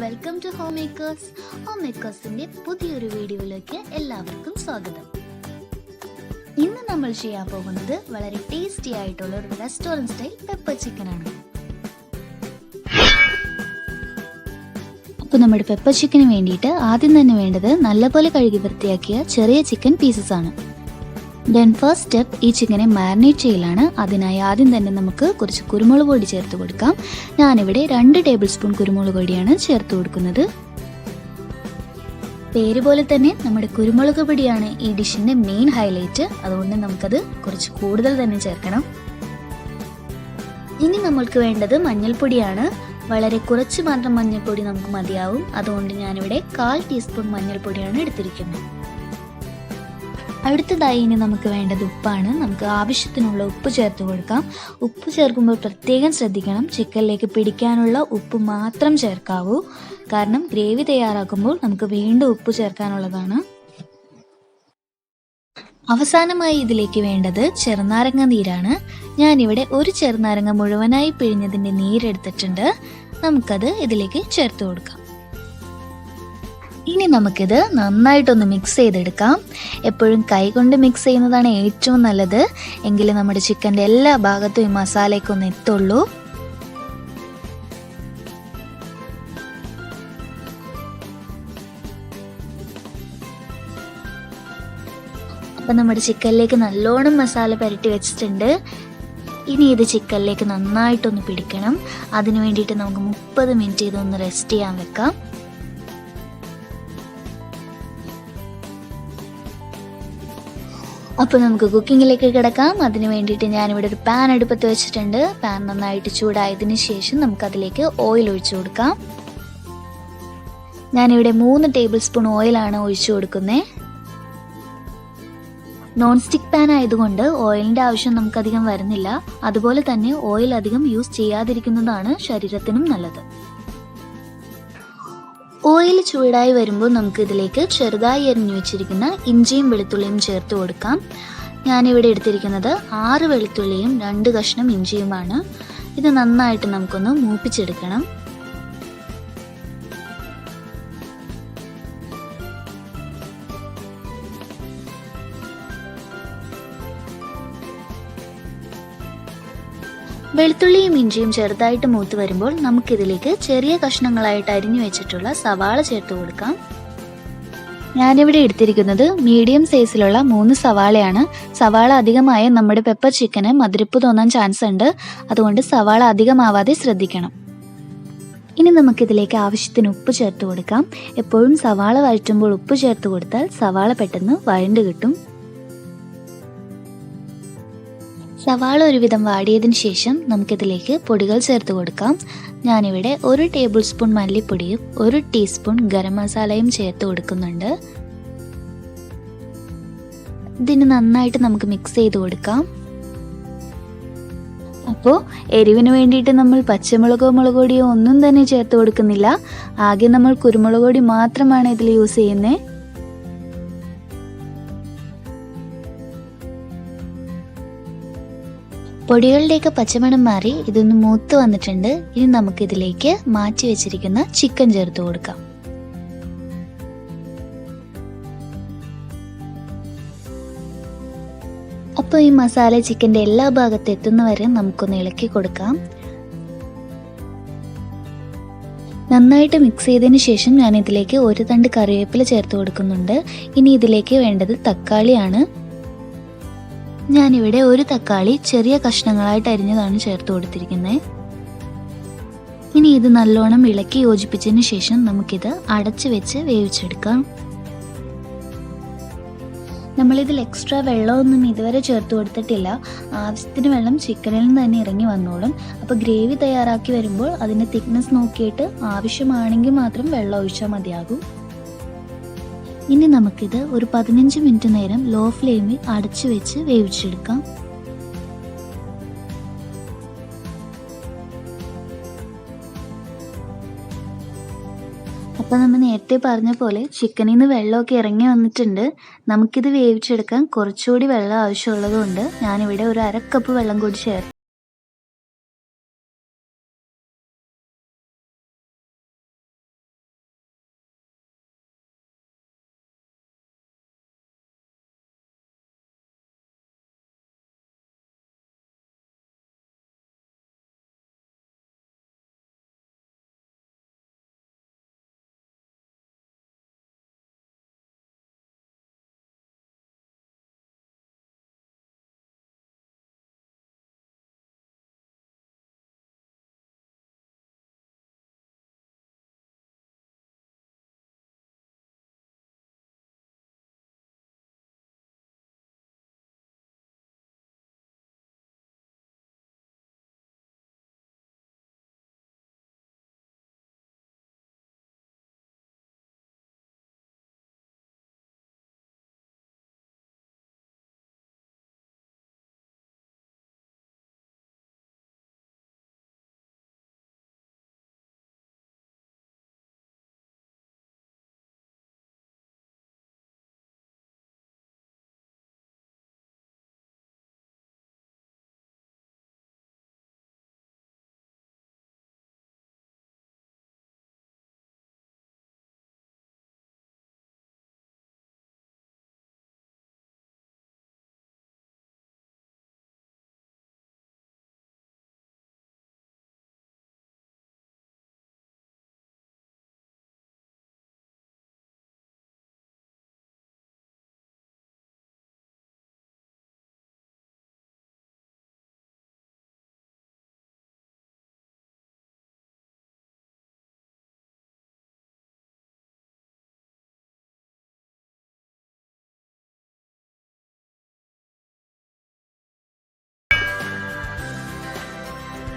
Welcome to ഹോംമേക്കേഴ്സ്. ഹോംമേക്കേഴ്സിന്റെ പുതിയൊരു വീഡിയോയിലേക്ക് എല്ലാവർക്കും സ്വാഗതം. ഇന്ന് നമ്മൾ ചെയ്യാൻ പോകുന്നത് വളരെ ടേസ്റ്റി ആയിട്ടുള്ള ഒരു റെസ്റ്റോറന്റ് സ്റ്റൈൽ പെപ്പർ ചിക്കൻ ആണ്. അപ്പോൾ നമ്മുടെ പെപ്പർ ചിക്കന് വേണ്ടിയിട്ട് ആദ്യം തന്നെ വേണ്ടത് നല്ലപോലെ കഴുകി വൃത്തിയാക്കിയ ചെറിയ ചിക്കൻ പീസസ് ആണ്. ദെൻ ഫസ്റ്റ് സ്റ്റെപ്പ് ഈ ചിക്കനെ മാരിനേറ്റ് ചെയ്യലാണ്. അതിനായി ആദ്യം തന്നെ നമുക്ക് കുറച്ച് കുരുമുളക് പൊടി ചേർത്ത് കൊടുക്കാം. ഞാനിവിടെ 2 ടേബിൾ സ്പൂൺ കുരുമുളക് പൊടിയാണ് ചേർത്ത് കൊടുക്കുന്നത്. പേര് പോലെ തന്നെ നമ്മുടെ കുരുമുളക് പൊടിയാണ് ഈ ഡിഷിന്റെ മെയിൻ ഹൈലൈറ്റ്. അതുകൊണ്ട് നമുക്കത് കുറച്ച് കൂടുതൽ തന്നെ ചേർക്കണം. ഇനി നമ്മൾക്ക് വേണ്ടത് മഞ്ഞൾപ്പൊടിയാണ്. വളരെ കുറച്ച് മാത്രം മഞ്ഞൾപ്പൊടി നമുക്ക് മതിയാവും. അതുകൊണ്ട് ഞാനിവിടെ 1/4 ടീസ്പൂൺ മഞ്ഞൾപ്പൊടിയാണ് എടുത്തിരിക്കുന്നത്. അടുത്തതായി ഇനി നമുക്ക് വേണ്ടത് ഉപ്പാണ്. നമുക്ക് ആവശ്യത്തിനുള്ള ഉപ്പ് ചേർത്ത് കൊടുക്കാം. ഉപ്പ് ചേർക്കുമ്പോൾ പ്രത്യേകം ശ്രദ്ധിക്കണം. ചിക്കനിലേക്ക് പിടിക്കാനുള്ള ഉപ്പ് മാത്രം ചേർക്കാവൂ. കാരണം ഗ്രേവി തയ്യാറാക്കുമ്പോൾ നമുക്ക് വീണ്ടും ഉപ്പ് ചേർക്കാനുള്ളതാണ്. അവസാനമായി ഇതിലേക്ക് വേണ്ടത് ചെറുനാരങ്ങ നീരാണ്. ഞാനിവിടെ ഒരു ചെറുനാരങ്ങ മുഴുവനായി പിഴിഞ്ഞതിൻ്റെ നീരെടുത്തിട്ടുണ്ട്. നമുക്കത് ഇതിലേക്ക് ചേർത്ത് കൊടുക്കാം. ഇനി നമുക്കിത് നന്നായിട്ടൊന്ന് മിക്സ് ചെയ്തെടുക്കാം. എപ്പോഴും കൈകൊണ്ട് മിക്സ് ചെയ്യുന്നതാണ് ഏറ്റവും നല്ലത്. എങ്കിലും നമ്മുടെ ചിക്കൻ്റെ എല്ലാ ഭാഗത്തും ഈ മസാലയ്ക്കൊന്ന് എത്തുള്ളൂ. അപ്പം നമ്മുടെ ചിക്കനിലേക്ക് നല്ലോണം മസാല പുരട്ടി വെച്ചിട്ടുണ്ട്. ഇനി ഇത് ചിക്കനിലേക്ക് നന്നായിട്ടൊന്ന് പിടിക്കണം. അതിനു വേണ്ടിയിട്ട് നമുക്ക് 30 മിനിറ്റ് ഇതൊന്ന് റെസ്റ്റ് ചെയ്യാൻ വെക്കാം. അപ്പോൾ നമുക്ക് കുക്കിങ്ങിലേക്ക് കിടക്കാം. അതിന് വേണ്ടിയിട്ട് ഞാനിവിടെ ഒരു പാൻ അടുപ്പത്ത് വെച്ചിട്ടുണ്ട്. പാൻ നന്നായിട്ട് ചൂടായതിനു ശേഷം നമുക്കതിലേക്ക് ഓയിൽ ഒഴിച്ചു കൊടുക്കാം. ഞാനിവിടെ 3 ടേബിൾ സ്പൂൺ ഓയിലാണ് ഒഴിച്ചു കൊടുക്കുന്നത്. നോൺ സ്റ്റിക്ക് പാൻ ആയതുകൊണ്ട് ഓയിലിൻ്റെ ആവശ്യം നമുക്കധികം വരുന്നില്ല. അതുപോലെ തന്നെ ഓയിൽ അധികം യൂസ് ചെയ്യാതിരിക്കുന്നതാണ് ശരീരത്തിനും നല്ലത്. ഓയിൽ ചൂടായി വരുമ്പോൾ നമുക്ക് ഇതിലേക്ക് ചെറുതായി അരിഞ്ഞു വെച്ചിരിക്കുന്ന ഇഞ്ചിയും വെളുത്തുള്ളിയും ചേർത്ത് കൊടുക്കാം. ഞാനിവിടെ എടുത്തിരിക്കുന്നത് 6 വെളുത്തുള്ളിയും 2 കഷ്ണം ഇഞ്ചിയുമാണ്. ഇത് നന്നായിട്ട് നമുക്കൊന്ന് മൂപ്പിച്ചെടുക്കണം. വെളുത്തുള്ളിയും ഇഞ്ചിയും ചെറുതായിട്ട് മൂത്ത് വരുമ്പോൾ നമുക്കിതിലേക്ക് ചെറിയ കഷ്ണങ്ങളായിട്ട് അരിഞ്ഞു വെച്ചിട്ടുള്ള സവാള ചേർത്ത് കൊടുക്കാം. ഞാനിവിടെ എടുത്തിരിക്കുന്നത് മീഡിയം സൈസിലുള്ള 3 സവാളയാണ്. സവാള അധികമായ നമ്മുടെ പെപ്പർ ചിക്കന് മധുരപ്പ് തോന്നാൻ ചാൻസ് ഉണ്ട്. അതുകൊണ്ട് സവാള അധികമാവാതെ ശ്രദ്ധിക്കണം. ഇനി നമുക്കിതിലേക്ക് ആവശ്യത്തിന് ഉപ്പ് ചേർത്ത് കൊടുക്കാം. എപ്പോഴും സവാള വഴറ്റുമ്പോൾ ഉപ്പ് ചേർത്ത് കൊടുത്താൽ സവാള പെട്ടെന്ന് വഴണ്ട് കിട്ടും. സവാള ഒരുവിധം വാടിയതിന് ശേഷം നമുക്കിതിലേക്ക് പൊടികൾ ചേർത്ത് കൊടുക്കാം. ഞാനിവിടെ 1 ടേബിൾ സ്പൂൺ മല്ലിപ്പൊടിയും 1 ടീസ്പൂൺ ഗരം മസാലയും ചേർത്ത് കൊടുക്കുന്നുണ്ട്. ഇതിന് നന്നായിട്ട് നമുക്ക് മിക്സ് ചെയ്ത് കൊടുക്കാം. അപ്പോൾ എരിവിന് വേണ്ടിയിട്ട് നമ്മൾ പച്ചമുളകോ മുളക് പൊടിയോ ഒന്നും തന്നെ ചേർത്ത് കൊടുക്കുന്നില്ല. ആകെ നമ്മൾ കുരുമുളക് പൊടി മാത്രമാണ് ഇതിൽ യൂസ് ചെയ്യുന്നത്. പൊടികളുടെയൊക്കെ പച്ചമണം മാറി ഇതൊന്ന് മൂത്ത് വന്നിട്ടുണ്ട്. ഇനി നമുക്കിതിലേക്ക് മാറ്റി വെച്ചിരിക്കുന്ന ചിക്കൻ ചേർത്ത് കൊടുക്കാം. അപ്പോൾ ഈ മസാല ചിക്കൻ്റെ എല്ലാ ഭാഗത്തും എത്തുന്നവരെ നമുക്കൊന്ന് ഇളക്കി കൊടുക്കാം. നന്നായിട്ട് മിക്സ് ചെയ്തതിന് ശേഷം ഞാൻ ഇതിലേക്ക് 1 തണ്ട് കറിവേപ്പില ചേർത്ത് കൊടുക്കുന്നുണ്ട്. ഇനി ഇതിലേക്ക് വേണ്ടത് തക്കാളിയാണ്. ഞാനിവിടെ 1 തക്കാളി ചെറിയ കഷ്ണങ്ങളായിട്ട് അരിഞ്ഞതാണ് ചേർത്ത് കൊടുത്തിരിക്കുന്നത്. ഇനി ഇത് നല്ലോണം ഇളക്കി യോജിപ്പിച്ചതിന് ശേഷം നമുക്കിത് അടച്ചു വെച്ച് വേവിച്ചെടുക്കാം. നമ്മളിതിൽ എക്സ്ട്രാ വെള്ളമൊന്നും ഇതുവരെ ചേർത്ത് കൊടുത്തിട്ടില്ല. ആവശ്യത്തിന് വെള്ളം ചിക്കനിൽ നിന്ന് തന്നെ ഇറങ്ങി വന്നോളും. അപ്പോൾ ഗ്രേവി തയ്യാറാക്കി വരുമ്പോൾ അതിൻ്റെ തിക്നെസ് നോക്കിയിട്ട് ആവശ്യമാണെങ്കിൽ മാത്രം വെള്ളം ഒഴിച്ചാൽ മതിയാകും. ഇനി നമുക്കിത് ഒരു 15 മിനിറ്റ് നേരം ലോ ഫ്ലെയിമിൽ അടച്ചു വെച്ച് വേവിച്ചെടുക്കാം. അപ്പോൾ നമ്മൾ നേരത്തെ പറഞ്ഞ പോലെ ചിക്കനിൽ നിന്ന് വെള്ളമൊക്കെ ഇറങ്ങി വന്നിട്ടുണ്ട്. നമുക്കിത് വേവിച്ചെടുക്കാൻ കുറച്ചുകൂടി വെള്ളം ആവശ്യമുള്ളതുകൊണ്ട് ഞാനിവിടെ ഒരു 1/2 കപ്പ് വെള്ളം കൂടി ചേർത്ത്